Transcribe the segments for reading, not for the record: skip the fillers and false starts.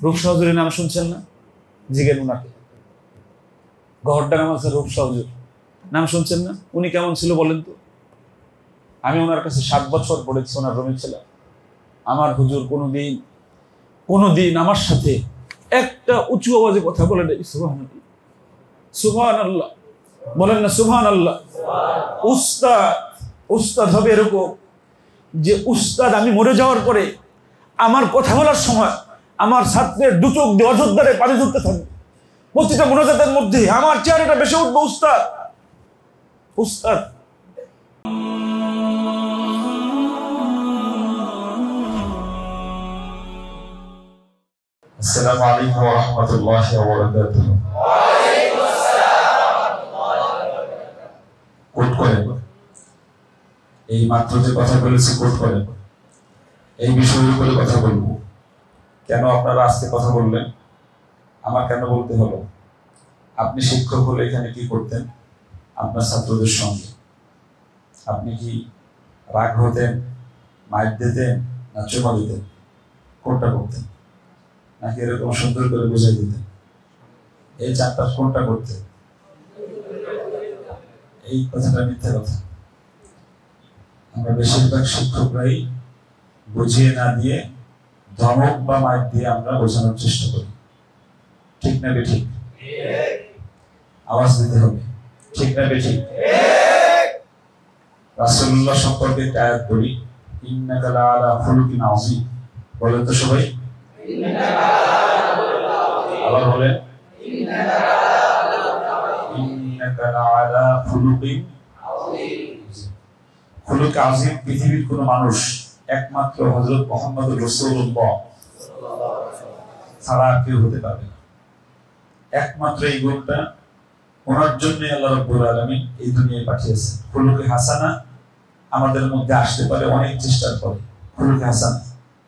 রূপসা হুজুরের নাম শুনছেন না? জিগের উনাকে, গহরডাঙ্গা মাদ্রাসার রূপসা হুজুর নাম শুনছেন না? উনি কেমন ছিল বলেন তো? আমি ওনার কাছে 7 বছর পড়েছি, ওনার রুমে ছিলাম। আমার হুজুর কোনোদিন আমার সাথে একটা উঁচু আওয়াজে কথা বলে নেই। সুবহানাল্লাহ, সুবহানাল্লাহ, বলেন না সুবহানাল্লাহ। উস্তাদ হবে এরকম যে উস্তাদ আমি মরে যাওয়ার পরে আমার কথা বলার সময় আমার ছাত্রের দু চোখ দিয়ে অযোধ্যারে পানি ধরতে থাকবে, প্রতিটা মোনাজাতের মধ্যে আমার চেহারাটা বেশি উঠবে। উস্তাদ আসসালামু আলাইকুম ওয়া রাহমাতুল্লাহি ওয়া বারাকাতুহু। কোট করেন, এই মাত্র যে কথা বলেছি কোট করেন, এই বিষয়ের উপরে কথা বলবো। কেন আপনারা আজকে কথা বললেন, আমার কেন বলতে হলো? আপনি শিক্ষক হলে এখানে কি করতেন? আপনার ছাত্রদের সঙ্গে আপনি কি রাগ হতেন, মাইর দিতেন, না চুমা দিতেন? কোনটা করতেন? নাকি এরকম সুন্দর করে বুঝাই দিতেন? এই চারটা কোনটা করতেন? এই কথাটা মিথ্যা কথা। আমরা বেশিরভাগ শিক্ষকরাই বুঝিয়ে না দিয়ে ধমক বা মাইর দিয়ে আমরা বোঝানোর চেষ্টা করি। ঠিক না বেঠিক? আওয়াজ দিতে হবে। ঠিক না বেঠিক? রাসূলুল্লাহ সম্পর্কে একটা আয়াত পড়ি, ইন্নাকা লাআলা খুলুকিন আযীম। বলেন তো সবাই, আবার বলেন, ইন্নাকা লাআলা খুলুকিন আযীম। খুলুক আযীম পৃথিবীর কোন মানুষ একমাত্র হযরত মুহাম্মদুর রাসূলুল্লাহ ছাড়া কেউ হতে পারবে না। একমাত্র এই গুণটা ওনার জন্য আল্লাহ রাব্বুল আলামিন এই দুনিয়ায় পাঠিয়েছেন। খুলুকে হাসানা আমাদের মধ্যে আসতে পারে অনেক চেষ্টার পরে। খুলুকে হাসানা,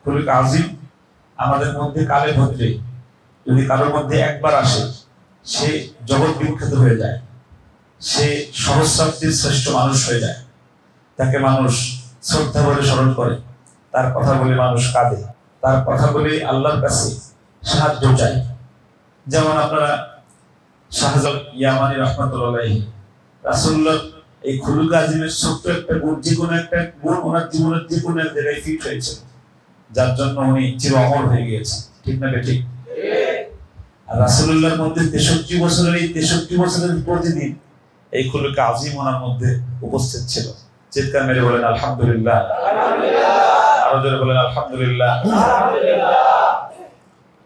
খুলুক আযীম আমাদের মধ্যে কালে ভদ্রে যদি কারোর মধ্যে একবার আসে, সে জগৎ বিখ্যাত হয়ে যায়, সে সহস্রাব্দীর শ্রেষ্ঠ মানুষ হয়ে যায়। তাকে মানুষ শ্রদ্ধা বলে স্মরণ করে, তার কথা বলে মানুষ কাঁদে, তার কথা বলে আল্লাহর কাছে সাহায্য চায়। যেমন আপনারা শাহজালাল ইয়ামানি রাহমাতুল্লাহ আলাইহি রাসূলুল্লাহ এই খুলুক আযীমের ছোট্ট একটা গুণ, যে কোনো একটা গুণ ওনার জীবনের যে কোনো এক জায়গায় ফিট হয়েছে, যার জন্য উনি চির অমর হয়ে গিয়েছেন। ঠিক না ঠিক? আর রাসূলুল্লাহর মধ্যে 63 বছরের এই 63 বছরের প্রতিদিন এই খুলুক আযীম ওনার মধ্যে উপস্থিত ছিল। চিৎকার মেরে বলেন আলহামদুলিল্লাহ, আরো জোরে বলেন আলহামদুলিল্লাহ।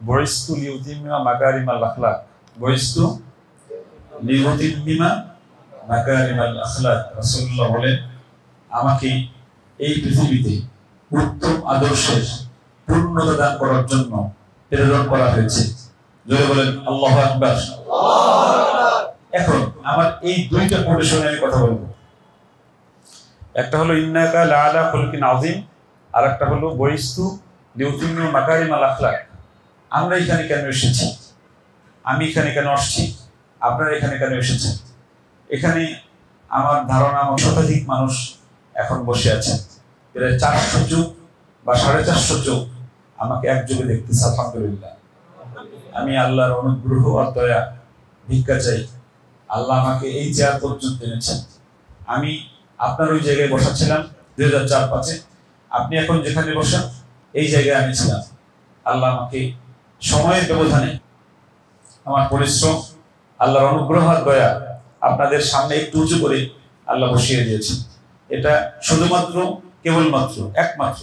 বুইস্তু লিউতিম্মিমা মাকারিমাল আখলাক, বুইস্তু লিউতিম্মিমা মাকারিমাল আখলাক। রাসূলুল্লাহ বলেন, আমাকে এই পৃথিবীতে উত্তম আদর্শের পূর্ণতা দান করার জন্য প্রেরণ করা হয়েছে। জোরে বলেন আল্লাহু আকবার। এখন আমার এই দুইটা কোটেশনে আমি কথা বলবো। একটা হলো ইন্নাকা লাআলা খুলুকিন আযীম, আর একটা হলো বুইস্তু লিউতিম্মিমা মাকারিমাল আখলাক। আমরা এখানে কেন এসেছি? আমি এখানে কেন আসছি? আপনারা এখানে কেন এসেছেন? এখানে আমার ধারণা শতাধিক মানুষ এখন বসে আছেন। প্রায় 400 চোখ বা 450 চোখ আমাকে একযোগে দেখতেছে। আলহামদুলিল্লাহ। আমি আল্লাহর অনুগ্রহ আর দয়া ভিক্ষা চাই। আল্লাহ আমাকে এই চেয়ার পর্যন্ত এনেছেন। আমি আপনার ওই জায়গায় বসাছিলাম 2004-5-এ, আপনি এখন যেখানে বসেন এই জায়গায় আমি ছিলাম। আল্লাহ আমাকে সময়ের ব্যবধানে আমার পরিশ্রম, আল্লাহর অনুগ্রহ আর দয়া আপনাদের সামনে একটু উঁচু করে আল্লাহ বসিয়ে দিয়েছেন। এটা শুধুমাত্র কেবলমাত্র একমাত্র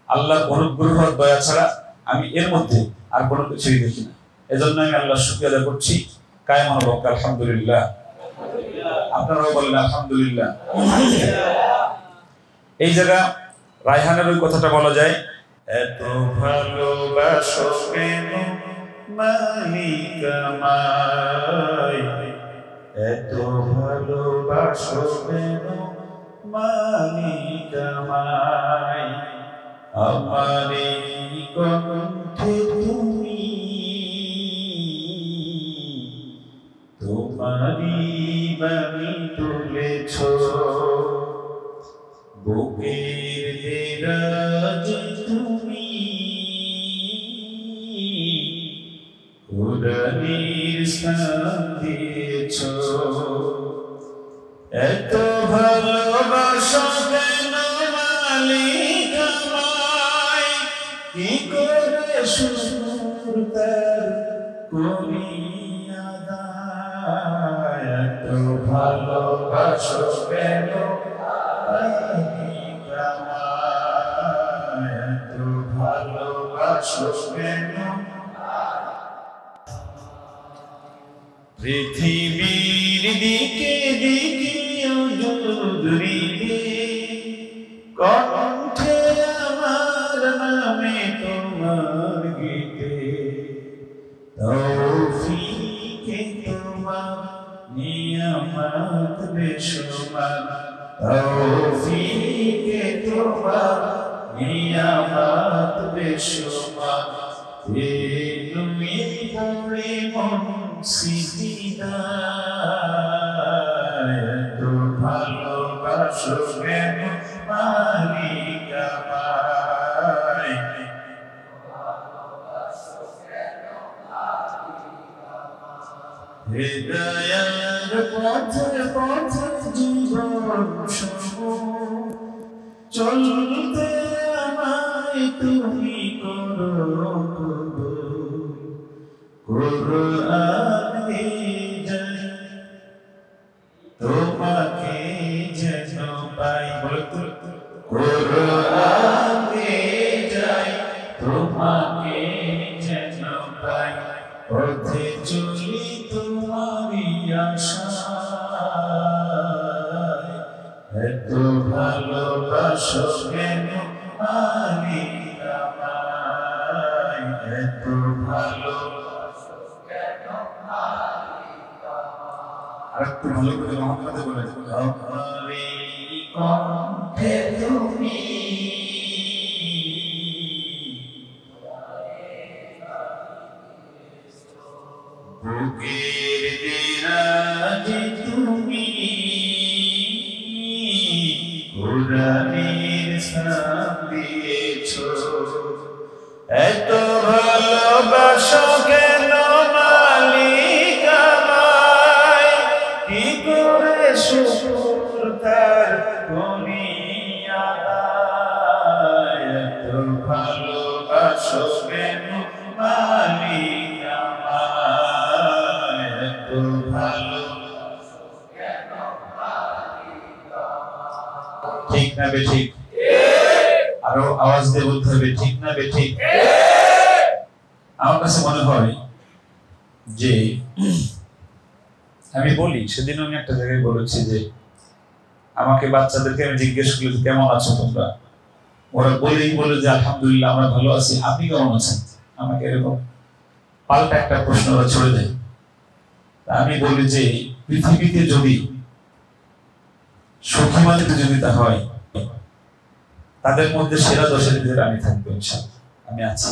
আল্লাহর অনুগ্রহ আর দয়া ছাড়া আমি এর মধ্যে আর কোনো কিছুই দেখি না। এজন্য আমি আল্লাহর শুকরিয়া আদায় করছি কায়েম অনুভবকে। আলহামদুলিল্লাহ। আপনারাও বলেন আলহামদুলিল্লাহ। এই জায়গা রায়হানের ওই কথাটা বলা যায়, এত ভালোবাসো কেন মালিক আমায়, এত ভালোবাসো কেন মালিক আমায়, আমারে কণ্ঠে তুমি তোমারি বাণী তুলেছ, বুকের দেরাজ তুমি ইসলাম দিয়েছো, এত ভালোবাসা কেন মালিক আমায়, কি করে শুকর তার করি আদায়, এত ভালোবাসা কেন মালিক আমায়, এত ভালোবাসা কেন। পৃথিবীর দিকে দিকে অজুদরিতে, কণ্ঠে আমার নামে তোমার গীতে, তৌফিকে তোমার নিয়ামত বেশুমার, তৌফিকে তোমার নিয়ামত বেশুমার, তুমি পড়ে মন সিজদায়, এত ভালোবাসো কেন মালিক আমায়, হৃদয়ের পথে পথে জীবন চলতে আমায় তুমি করো কুরআনে যাই তোমাকে যেন পাই, বলতো কুরআনে যাই তোমাকে যেন পাই, পথে চলি তোমারই আশায়, এত ভালোবাসো কেন মালিক আমায়, এত ভালোবাসো কেন মালিক আমায়। আরেকটু ভালো করে মোহাম্মদে বলে, আমারই কণ্ঠে তুমি বুকের দেরাজে তুমি কুরআনের সালাম দিয়েছো, এত ভালোবাসো কেন মালিক আমায়, কি করে শুকর তার করি আদায়, এত ভালোবাসো কেন মালিক আমায়, এত ভালোবাসো কেন মালিক আমায়। ঠিক না বেঠিক? আরো আওয়াজ দিয়ে বলতে হবে, ঠিক না বেঠিক? আমার কাছে মনে হয় যে আমি বলি, সেদিন আমি একটা জায়গায় বলেছি যে আমাকে বাচ্চাদেরকে আমি জিজ্ঞেস করি কেমন আছো তোমরা, ওরা বলেই বলে যে আলহামদুলিল্লাহ আমরা ভালো আছি, আপনি কেমন আছেন, আমাকে এরকম পাল্টা একটা প্রশ্ন ওরা ছড়ে দেয়। আমি বলি যে পৃথিবীতে যদি সুখী মানুষ যদি তা হয়, তাদের মধ্যে সেরা 10-এর ভিতরে আমি থাকবো ইনশাআল্লাহ, আমি আছি।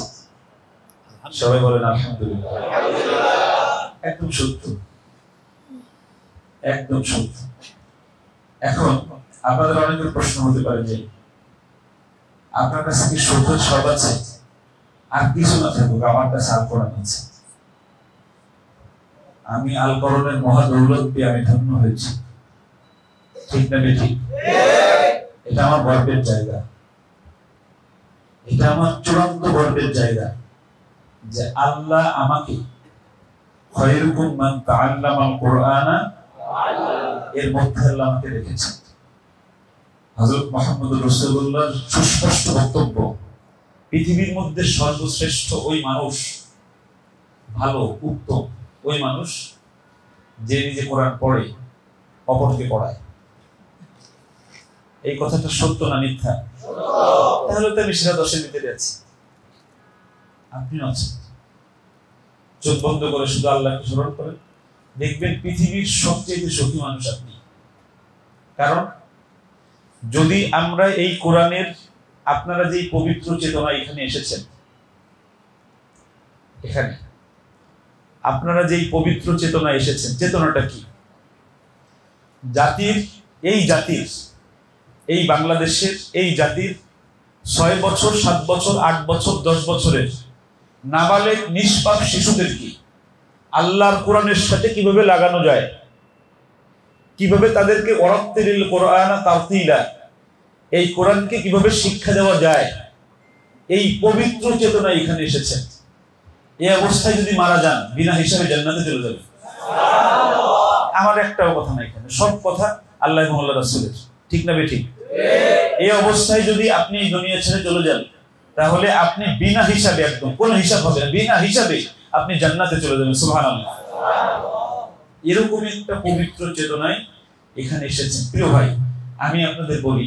সবাই বলেন আলহামদুলিল্লাহ। একদম সত্য, একদম সত্য। এখন আপনাদের অনেকের প্রশ্ন হতে পারে যে আপনার কাছে কি সুখের সব আছে, আর কিছু না থাকুক, আমার কাছে আল কোরআন আছে, আমি আল কোরআনের মহাদৌলত পেয়ে আমি ধন্য হয়েছি। ঠিক না বেঠিক? এটা আমার গর্বের জায়গা, এটা আমার চূড়ান্ত গর্বের জায়গা যে আল্লাহ আমাকে খায়রুকুম মান তাআল্লামাল কুরআনা এর মধ্যে আল্লাহ আমাকে রেখেছেন। হযরত মুহাম্মদুর রাসূলুল্লাহর সুস্পষ্ট বক্তব্য, পৃথিবীর মধ্যে সর্বশ্রেষ্ঠ ওই মানুষ, ভালো উত্তম ওই মানুষ যে নিজে কোরআন পড়ে অপরকে পড়ায়। এই কথাটা সত্য না মিথ্যা? তাহলে তো আমি সেরা 10-এর ভিতরে আছি, আপনিও আছেন। চোখ বন্ধ করে শুধু আল্লাহকে স্মরণ করেন, দেখবেন পৃথিবীর সবচেয়ে সুখী মানুষ আপনি। কারণ যদি আমরা এই কোরআনের, আপনারা যে পবিত্র চেতনা এখানে এসেছেন, এখানে আপনারা যেই পবিত্র চেতনা এসেছেন, চেতনাটা কি? জাতির, এই বাংলাদেশের এই জাতির 6 বছর 7 বছর 8 বছর 10 বছরের নাবালেগ নিষ্পাপ শিশুদের কি আল্লাহর কোরআনের সাথে কিভাবে লাগানো যায়, কিভাবে তাদেরকে ওয়ারাত্তিলিল কোরআনা তারতিলা, এই কোরআনকে কিভাবে শিক্ষা দেওয়া যায়, এই পবিত্র চেতনা এখানে এসেছেন। এই অবস্থায় যদি মারা যান বিনা হিসাবে জান্নাতে চলে যাবে। আমার একটাও কথা নাই, এখানে সব কথা আল্লাহ এবং আল্লাহ রাসূলের, ঠিক না বেঠিক? এই অবস্থায় যদি আপনি এই দুনিয়া ছেড়ে চলে যান, তাহলে আপনি বিনা হিসাবে, একদম কোনো হিসাব হবে না, বিনা হিসাবে আপনি জান্নাতে চলে যাবেন। সুবহানাল্লাহ। এরকম একটা পবিত্র চেতনায় এখানে এসেছেন। প্রিয় ভাই, আমি আপনাদের বলি,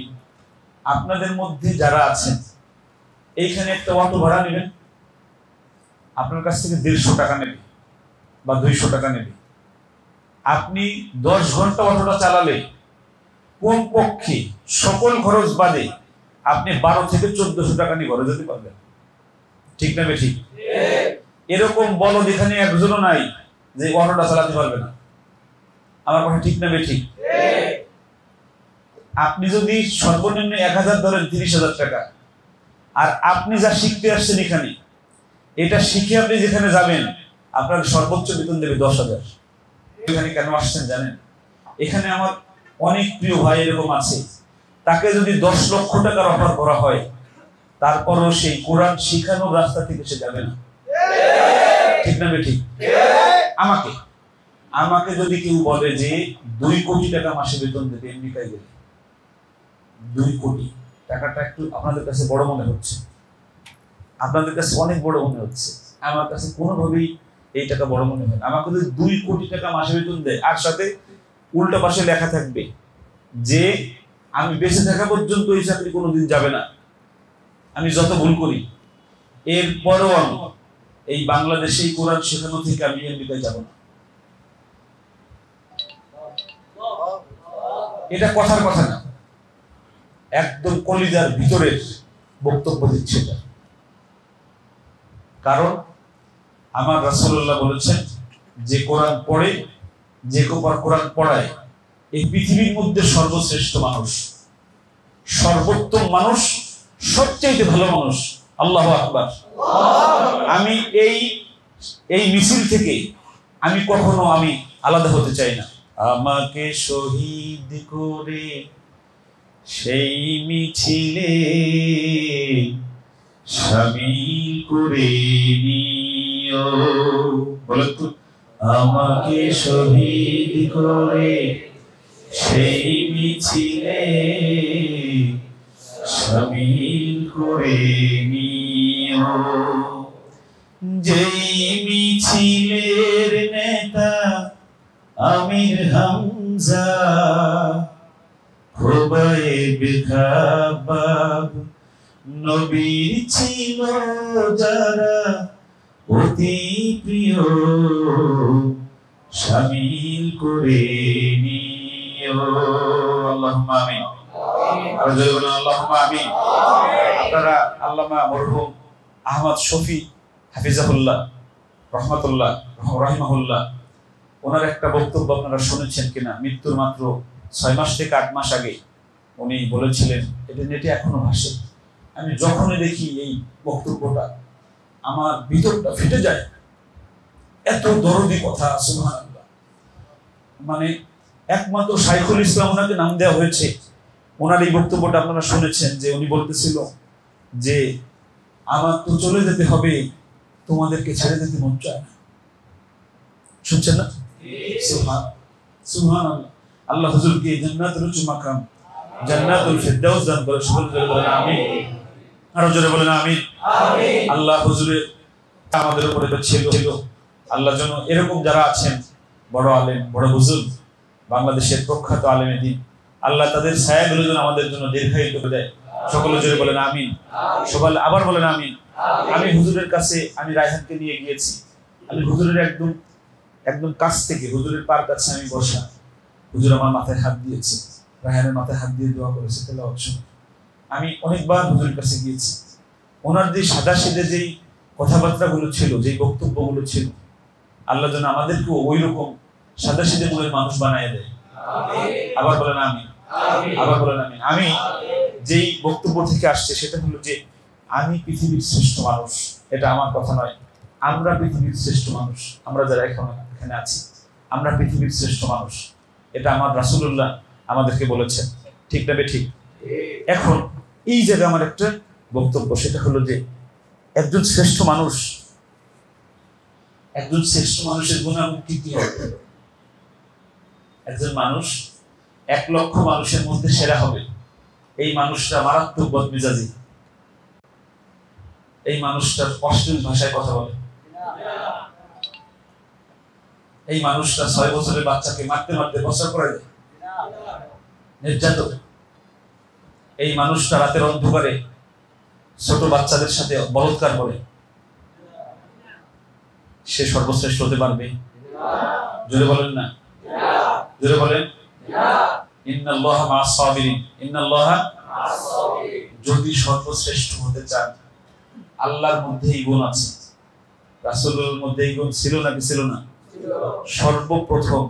আপনাদের মধ্যে যারা আছেন, এইখানে একটা অটো ভাড়া নেবেন, আপনার কাছ থেকে 150 টাকা নেবে বা 200 টাকা নেবে। আপনি 10 ঘন্টা অটোটা চালালে কোন পক্ষে সকল খরচ বাদে আপনি 12 থেকে 1400 টাকা নিয়ে ঘরে যেতে পারবেন, ঠিক না বেঠিক? এরকম বলদ এখানে একজনও নাই যে অটোটা চালাতে পারবে না। আমার কথা ঠিক না বেঠিক? আপনি যদি সর্বনিম্ন 1000 ধরেন, 30,000 টাকা, আর আপনি যা শিখতে আসছেন এখানে, এটা শিখে আপনি যেখানে যাবেন আপনার সর্বোচ্চ বেতন দেবে 10,000। এখানে কেন আসছেন জানেন? এখানে আমার অনেক প্রিয় ভাই এরকম আছে, তাকে যদি 10 লক্ষ টাকার অফার করা হয়, তারপরও সেই কোরআন শিখানোর রাস্তা থেকে সে যাবে না, ঠিক না বেঠিক? আমাকে যদি কেউ বলে যে 2 কোটি টাকা মাসে বেতন দেবে আমেরিকায় গেলে, 2 কোটি টাকাটা একটু আপনাদের কাছে বড় মনে হচ্ছে, আপনাদের কাছে অনেক বড় মনে হচ্ছে, আমার কাছে কোনোভাবেই এই টাকা বড় মনে হয় না। আমাকে যদি 2 কোটি টাকা মাসে বেতন দেয়, আর সাথে উল্টা পাশে লেখা থাকবে যে আমি বেঁচে থাকা পর্যন্ত এই চাকরি কোনোদিন যাবে না, আমি যত ভুল করি এরপরও আমি এই বাংলাদেশে কোরআন শেখানো থেকে আমি আমেরিকায় যাব না, এটা কথার কথা না, একদম কলিজার ভিতরের বক্তব্য দিচ্ছে এটা। কারণ আমার রাসূলুল্লাহ বলেছেন, যে কোরআন পড়ে, যে কোরআন পড়ায়, এই পৃথিবীর মধ্যে সর্বশ্রেষ্ঠ মানুষ, সর্বোত্তম মানুষ, সবচেয়ে ভালো মানুষ। আল্লাহু আকবার। আমি এই মিছিল থেকে আমি কখনো আলাদা হতে চাই না। আমাকে শহীদ করে সেই মিছিলে শামিল করে নিও, বলো তো, আমাকে শহীদ করে সেই মিছিলে শামিল করে নিও, যেই মিছিলের নেতা আমির হামজা, খোবাইব খাবাব, নবীর ছিল যারা অতি প্রিয়, শামিল করে নিও। আল্লাহুম্মা আমিন। আর জোরে বলুন আল্লাহুম্মা আমিন। আপনারা আল্লামা মরহুম আহমদ শফি হাফিজাহুল্লাহ রাহিমাহুল্লাহ, ওনার একটা বক্তব্য আপনারা শুনেছেন কিনা, মৃত্যুর মাত্র 6 মাস থেকে 8 মাস আগে উনি বলেছিলেন, এটা নেটে এখনো ভাসে। আমি যখনই দেখি এই বক্তব্যটা আমার ভিতরটা ফেটে যায়, এত দরদি কথা, সুবহানাল্লাহ। মানে একমাত্র শাইখুল ইসলাম ওনাকে নাম দেওয়া হয়েছে। ওনার এই বক্তব্যটা আপনারা শুনেছেন, যে উনি বলতেছিল যে আমার তো চলে যেতে হবে, তোমাদেরকে ছেড়ে যেতে মন চায় না। শুনছেন না? সুবহানাল্লাহ। আল্লাহ হুজুরকে জান্নাতুল উচ্চ মাকাম, জান্নাতুল ফিরদাউস দান করে। সকলে জোরে বলেন আমিন। আরো জোরে বলেন আমিন। আল্লাহ হুজুরের আমাদের উপরে ছিল, আল্লাহ যেন এরকম যারা আছেন বড় আলেম, বড় হুজুর, বাংলাদেশের প্রখ্যাত আলেমে দ্বীন, আল্লাহ তাদের ছায়াগুলো যেন আমাদের জন্য দীর্ঘায়িত করে দেয়। সকলে জোরে বলেন আমিন। সবাই আবার বলেন আমিন। আমি হুজুরের কাছে, আমি রায়হানকে নিয়ে গিয়েছি, আমি হুজুরের একদম কাছ থেকে, হুজুরের পার কাছে আমি বসা, হুজুর আমার মাথায় হাত দিয়েছে, রায়হানের মাথায় হাত দিয়ে দোয়া করেছে তেলাওয়াত শুনে। আমি অনেকবার হুজুরের কাছে গিয়েছি। ওনার যে সাদা সিধে যেই কথাবার্তাগুলো ছিল, যেই বক্তব্যগুলো ছিল, আল্লাহ যেন আমাদেরকেও ওই রকম সাদা সিধে মনের মানুষ বানায় দেয়। আবার বলেন আমিন। আবার বলেন আমিন। আমি যেই বক্তব্য থেকে আসছে সেটা হলো যে আমি পৃথিবীর শ্রেষ্ঠ মানুষ, এটা আমার কথা নয়, আমরা পৃথিবীর শ্রেষ্ঠ মানুষ, আমরা যারা এখানে আছি আমরা পৃথিবীর শ্রেষ্ঠ মানুষ, এটা আমার রাসূলুল্লাহ আমাদেরকে বলেছেন, ঠিক না বেঠিক? এখন এই জায়গায় আমার একটা বক্তব্য, সেটা হলো যে একজন শ্রেষ্ঠ মানুষের গুণাগুণ কি কি হবে? একজন মানুষ 1 লক্ষ মানুষের মধ্যে সেরা হবে, এই মানুষটা মারাত্মক বদমেজাজি, এই মানুষটার অশ্লীল ভাষায় কথা বলে, এই মানুষটা 6 বছরের বাচ্চাকে মারতে মারতে বছর করে দেয়, নির্যাতক, এই মানুষটা রাতের অন্ধকারে ছোট বাচ্চাদের সাথে বলৎকার করে, সে সর্বশ্রেষ্ঠ হতে পারবে? জোরে বলেন না, জোরে বলেন। ইন্নাল্লাহা মা'আস সাবিরিন, ইন্নাল্লাহা মা'আস সাবিরিন। যদি সর্বশ্রেষ্ঠ হতে চান, আল্লাহর মধ্যে এই গুণ আছে, রাসূলের মধ্যে এই গুণ ছিল নাকি ছিল না? সর্বপ্রথম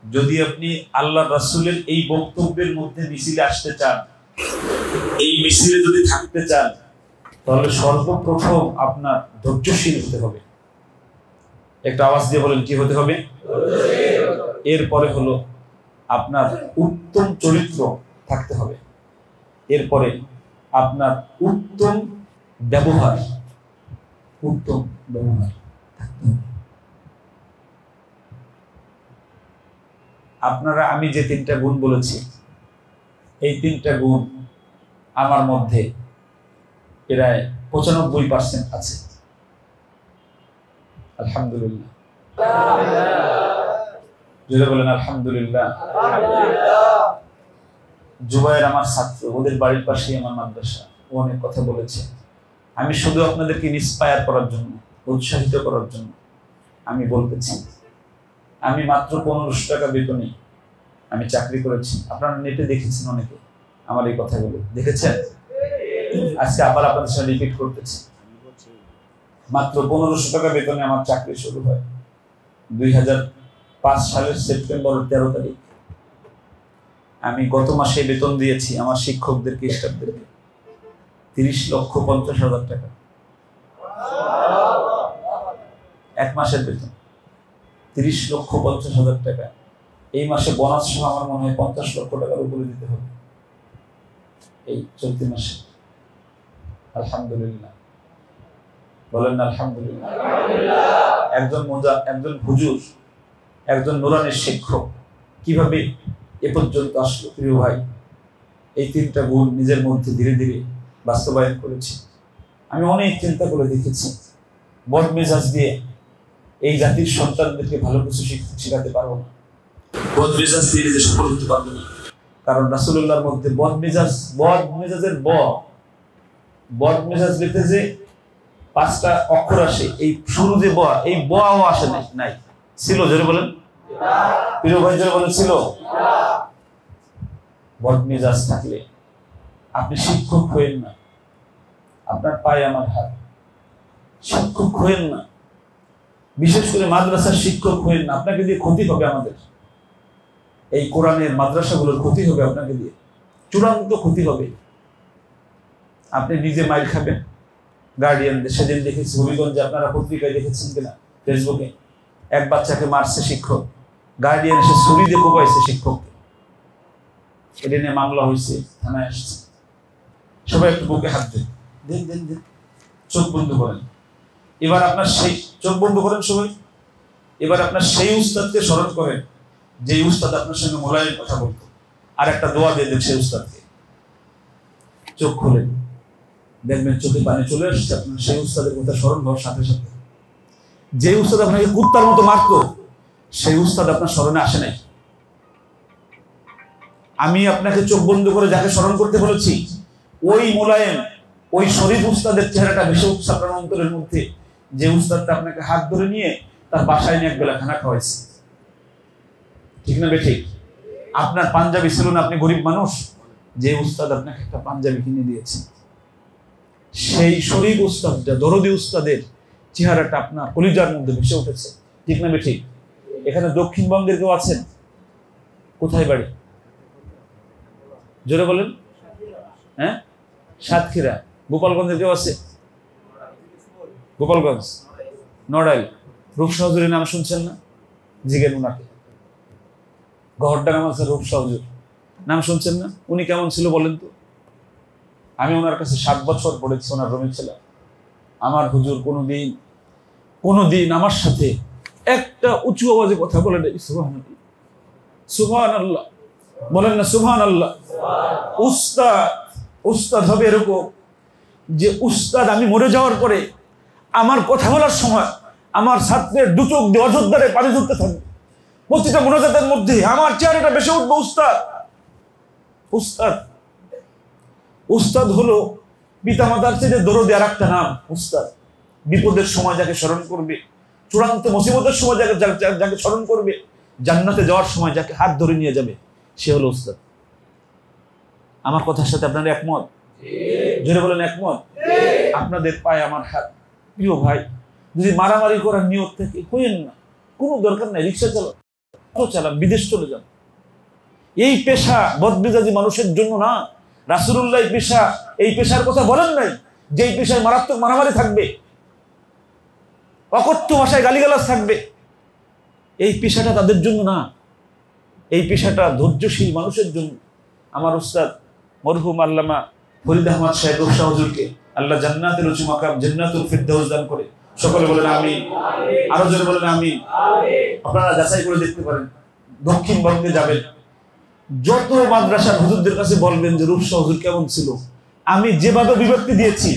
যদি আপনি আল্লাহ রাসূলের এই বক্তব্যের মধ্যে মিছিলে আসতে চান, এই মিছিলে যদি থাকতে চান, তাহলে সর্বপ্রথম আপনার ধৈর্যশীল হতে হবে। একটা আওয়াজ দিয়ে বলেন, কি হতে হবে? এরপরে হলো আপনার উত্তম চরিত্র থাকতে হবে, এরপরে আপনার উত্তম ব্যবহার থাকতে হবে। আপনারা আমি যে 3টা গুণ বলেছি, এই 3টা গুণ আমার মধ্যে প্রায় 95% আছে, আলহামদুলিল্লাহ। জোরে বলেন আলহামদুলিল্লাহ। জুবায়ের আমার ছাত্র, ওদের বাড়ির পাশেই আমার মাদ্রাসা, ও অনেক কথা বলেছে। আমি শুধু আপনাদেরকে ইন্সপায়ার করার জন্য, উৎসাহিত করার জন্য আমি বলতেছি, আমি মাত্র 1500 টাকা বেতনে আমি চাকরি করেছি। আপনারা নেটে দেখেছেন, অনেকে আমার এই কথাগুলো দেখেছেন, আজকে আবার আপনাদের সাথে রিপিট করতেছি। মাত্র 1500 টাকা বেতনে আমার চাকরি শুরু হয় 2005 সালের সেপ্টেম্বরের 13 তারিখ। আমি গত মাসে বেতন দিয়েছি আমার শিক্ষকদেরকে, স্টাফদেরকে 30,50,000 টাকা, 1 মাসের বেতন 30,50,000 টাকা। এই মাসে বোনাস সহ আমার মনে হয় 50 লক্ষ টাকার উপরে দিতে হবে এই চলতি মাসে। আলহামদুলিল্লাহ, বলেন না আলহামদুলিল্লাহ। একজন হুজুর, একজন নুরানির শিক্ষক কিভাবে এ পর্যন্ত আসলো? প্রিয় ভাই, এই 3টা গুণ নিজের মধ্যে ধীরে ধীরে বাস্তবায়ন করেছি। আমি অনেক চিন্তা করে দেখেছি, বদমেজাজ দিয়ে এই জাতির সন্তানদেরকে ভালো কিছু শেখাতে পারবো না, বদমেজাজ দিয়ে যে সফল হতে পারবো না। কারণ রাসূলুল্লাহর মধ্যে বদমেজাজের বদমেজাজ লিখতে যে 5টা অক্ষর আসে, এই শুরু যে এই বও আসে নাই, ছিল? জোরে বলেন প্রিয় ভাই, জোরে বলেন ছিল? বদমেজাজ থাকলে আপনি শিক্ষক হয়েন না, আপনার পায়ে আমার হাত, শিক্ষক হয়েন না, বিশেষ করে মাদ্রাসার শিক্ষক হয়েন না, আপনাকে দিয়ে ক্ষতি হবে। আমাদের এই কোরআনের মাদ্রাসাগুলোর ক্ষতি হবে, আপনাকে দিয়ে চূড়ান্ত ক্ষতি হবে। আপনি নিজে মাইর খাবেন, গার্ডিয়ানদের। সেদিন দেখেছি হবিগঞ্জে, আপনারা পত্রিকায় দেখেছেন কিনা, ফেসবুকে, এক বাচ্চাকে মারছে শিক্ষক, গার্ডিয়ান এসে ছুরি দিয়ে কোপাইছে শিক্ষককে, এটা নিয়ে মামলা হয়েছে, থানায় আসছে। সবাই একটু বুকে হাত দেন, চোখ বন্ধ করেন। এবার আপনার সেই চোখ বন্ধ করেন সবাই, এবার আপনার সেই উস্তাদকে স্মরণ করেন যে উস্তাদ আপনার সঙ্গে মোলায়েম কথা বলতো, আর একটা দোয়া দিয়ে দেন সেই উস্তাদকে। চোখ খুলেন, দেখবেন চোখে পানি চলে আসছে আপনার সেই উস্তাদের কথা স্মরণ হওয়ার সাথে সাথে। যে উস্তাদ আপনাকে কুত্তার মতো মারতো, সেই উস্তাদ আপনার স্মরণে আসে নাই। আমি আপনাকে চোখ বন্ধ করে যাকে স্মরণ করতে বলেছি, ওই মোলায়েম, ওই শরীফ উস্তাদের চেহারাটা ভেসে উঠছে আপনার অন্তরের মধ্যে, যে উস্তাদটা আপনাকে হাত ধরে নিয়ে তার বাসায় নিয়ে একবেলা খানা খাওয়াইছে, ঠিক না বেঠিক? আপনার পাঞ্জাবি ছিল না, আপনি গরিব মানুষ, যে উস্তাদ আপনাকে একটা পাঞ্জাবি কিনে দিয়েছে, সেই শরীফ উস্তাদটা, দরদি উস্তাদের চেহারাটা আপনার কলিজার মধ্যে ভেসে উঠেছে, ঠিক না বেঠিক? এখানে দক্ষিণবঙ্গের কেউ আছেন? কোথায় বাড়ি? জোরে বলেন। হ্যাঁ, সাতক্ষীরা। গোপালগঞ্জের কেউ আছে? গোপালগঞ্জ। নড়াইল রূপসা হুজুরের নাম শুনছেন না? জিগের উনাকে। গহরডাঙ্গা মাদ্রাসার রূপসা হুজুর নাম শুনছেন না? উনি কেমন ছিল বলেন তো? আমি ওনার কাছে 7 বছর পড়েছি, ওনার রুমে ছিলাম। আমার হুজুর কোনোদিন আমার সাথে একটা উঁচু আওয়াজে কথা বলে নাই। সুবহানাল্লাহ, সুবহানাল্লাহ বলেন না, সুবহানাল্লাহ। উস্তাদ হবে এরকম যে উস্তাদ আমি মরে যাওয়ার পরে আমার কথা বলার সময় আমার ছাত্রের দু চোখ দিয়ে অযোধ্যারে পানি ধরতে থাকবে। প্রতিটা মোনাজাতের মধ্যে আমার চেহারাটা বেশি উঠবে। উস্তাদ হলো পিতামাতার চেয়ে দরদী আর একটা নাম। উস্তাদ বিপদের সময় যাকে স্মরণ করবে, চূড়ান্ত মুসিবতের সময় যাকে স্মরণ করবে, জান্নাতে যাওয়ার সময় যাকে হাত ধরে নিয়ে যাবে, সে হলো উস্তাদ। আমার কথার সাথে আপনারা একমত? জোরে বলেন একমত। আপনাদের পায়ে আমার হাত। প্রিয় ভাই, যদি মারামারি করার নিয়ত থেকে হইেন না, কোনো দরকার নাই। রিক্সা চালান, বিদেশ চলে যান। এই পেশা বদমেজাজি মানুষের জন্য না। রাসূলুল্লাহ এই পেশার কথা বলেন নাই যে এই পেশায় মারাত্মক মারামারি থাকবে, অকথ্য ভাষায় গালিগালাজ থাকবে। এই পেশাটা তাদের জন্য না, এই পেশাটা ধৈর্যশীল মানুষের জন্য। আমার উস্তাদ মরহুম আল্লামা ফরিদ আহমদ সাহেব রূপসা হুজুরকে আল্লাহ জান্নাতের উঁচু মাকাম জান্নাতুল ফিরদাউস দান করে। সকলে বলেন আমিন। আরো জোরে বলেন আমিন। আপনারা যাচাই করে দেখতে পারেন, দক্ষিণবঙ্গে যাবেন, যত মাদ্রাসার হুজুরদের কাছে বলবেন যে রূপসা হুজুর কেমন ছিল, আমি যেভাবে বিভক্তি দিয়েছি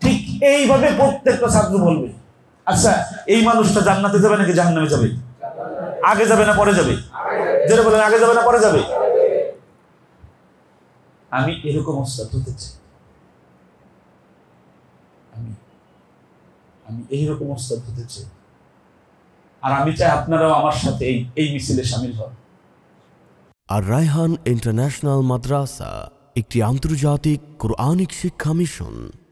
ঠিক এইভাবে প্রত্যেকটা ছাত্র বলবে। আচ্ছা, এই মানুষটা জান্নাতে যাবে নাকি জাহান্নামে যাবে? আগে যাবে না পরে যাবে? যেটা বলেন আগে যাবে না পরে যাবে? আমি এরকম ওস্তাদ হতে চাই। আমি এইরকম ওস্তাদ হতে চাই। আর আমি চাই আপনারাও আমার সাথে এই মিছিলে শামিল হন। আর রায়হান ইন্টারন্যাশনাল মাদ্রাসা একটি আন্তর্জাতিক কোরআনিক শিক্ষা মিশন।